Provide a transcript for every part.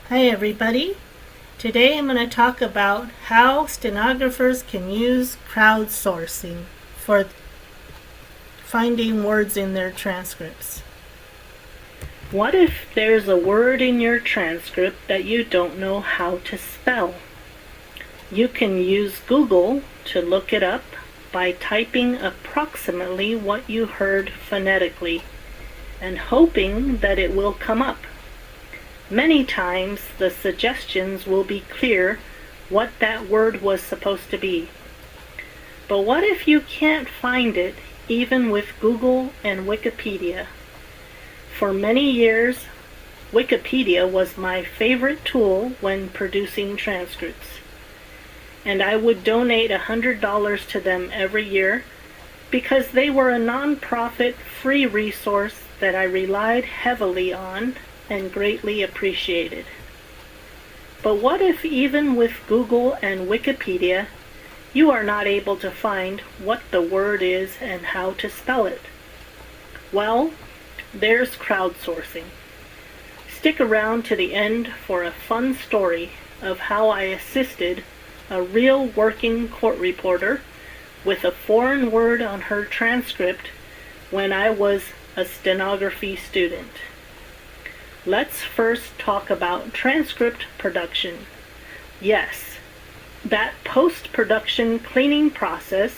Hi everybody. Today I'm going to talk about how stenographers can use crowdsourcing for finding words in their transcripts. What if there's a word in your transcript that you don't know how to spell? You can use Google to look it up by typing approximately what you heard phonetically and hoping that it will come up. Many times the suggestions will be clear what that word was supposed to be. But what if you can't find it even with Google and Wikipedia? For many years, Wikipedia was my favorite tool when producing transcripts, and I would donate $100 to them every year because they were a non-profit free resource that I relied heavily on and greatly appreciated. But what if even with Google and Wikipedia, you are not able to find what the word is and how to spell it? Well, there's crowdsourcing. Stick around to the end for a fun story of how I assisted a real working court reporter with a foreign word on her transcript when I was a stenography student. Let's first talk about transcript production. Yes, that post-production cleaning process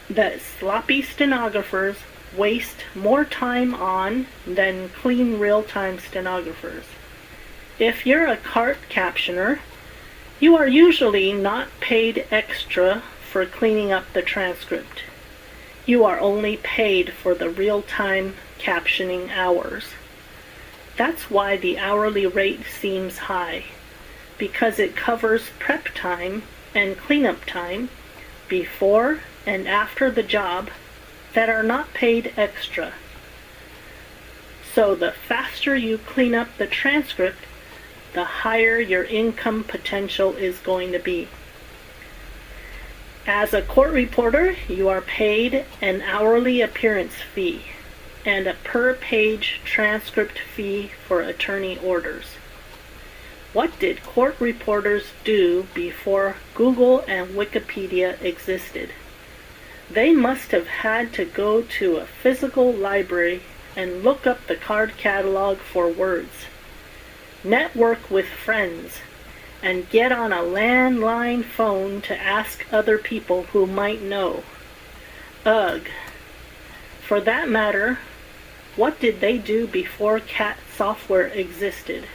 that sloppy stenographers waste more time on than clean real-time stenographers. If you're a cart captioner, you are usually not paid extra for cleaning up the transcript. You are only paid for the real-time captioning hours. That's why the hourly rate seems high, because it covers prep time and cleanup time before and after the job that are not paid extra. So the faster you clean up the transcript, the higher your income potential is going to be. As a court reporter, you are paid an hourly appearance fee and a per-page transcript fee for attorney orders. What did court reporters do before Google and Wikipedia existed? They must have had to go to a physical library and look up the card catalog for words, network with friends, and get on a landline phone to ask other people who might know. Ugh. For that matter, what did they do before CAT software existed?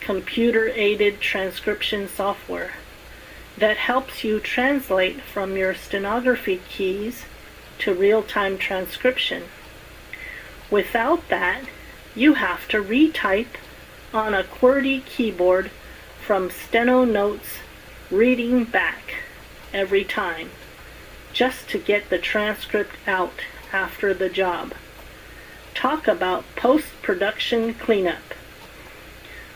Computer-aided transcription software that helps you translate from your stenography keys to real-time transcription. Without that, you have to retype on a QWERTY keyboard from steno notes reading back every time, just to get the transcript out after the job. Talk about post-production cleanup.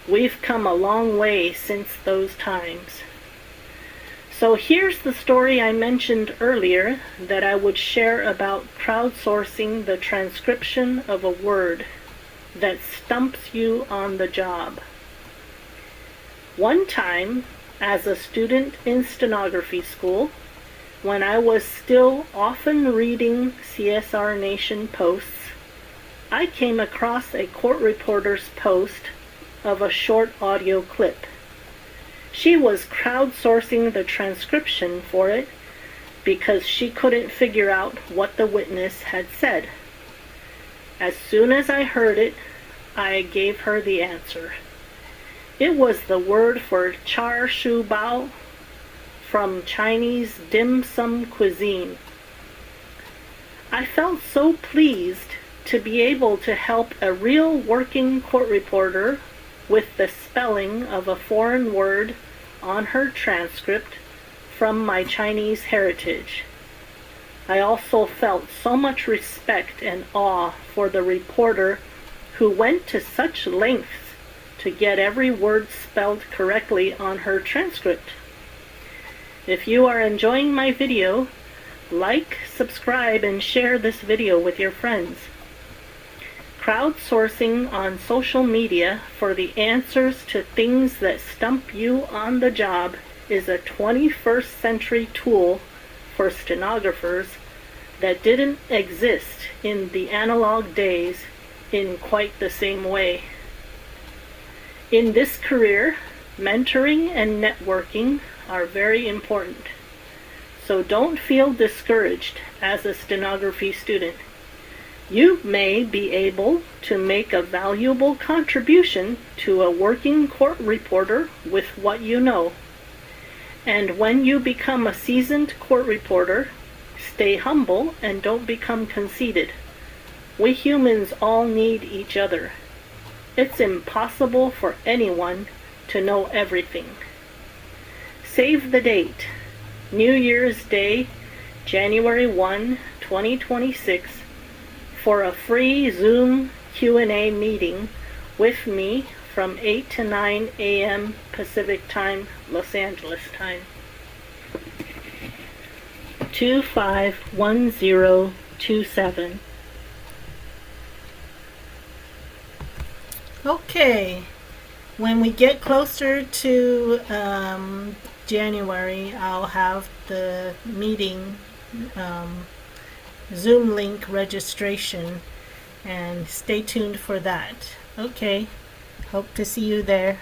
We've come a long way since those times. So here's the story I mentioned earlier that I would share about crowdsourcing the transcription of a word that stumps you on the job. One time, as a student in stenography school, when I was still often reading CSR Nation posts, I came across a court reporter's post of a short audio clip. She was crowdsourcing the transcription for it because she couldn't figure out what the witness had said. As soon as I heard it, I gave her the answer. It was the word for char shu bao from Chinese dim sum cuisine. I felt so pleased to be able to help a real working court reporter with the spelling of a foreign word on her transcript from my Chinese heritage. I also felt so much respect and awe for the reporter who went to such lengths to get every word spelled correctly on her transcript. If you are enjoying my video, like, subscribe, and share this video with your friends. Crowdsourcing on social media for the answers to things that stump you on the job is a 21st century tool for stenographers that didn't exist in the analog days in quite the same way. In this career, mentoring and networking are very important. So don't feel discouraged as a stenography student. You may be able to make a valuable contribution to a working court reporter with what you know. And when you become a seasoned court reporter, stay humble and don't become conceited. We humans all need each other. It's impossible for anyone to know everything. Save the date, New Year's Day, January 1, 2026, for a free Zoom Q&A meeting with me from 8 to 9 a.m. Pacific Time, Los Angeles time. 251027. Okay, when we get closer to January, I'll have the meeting Zoom link registration, and stay tuned for that. Okay, hope to see you there.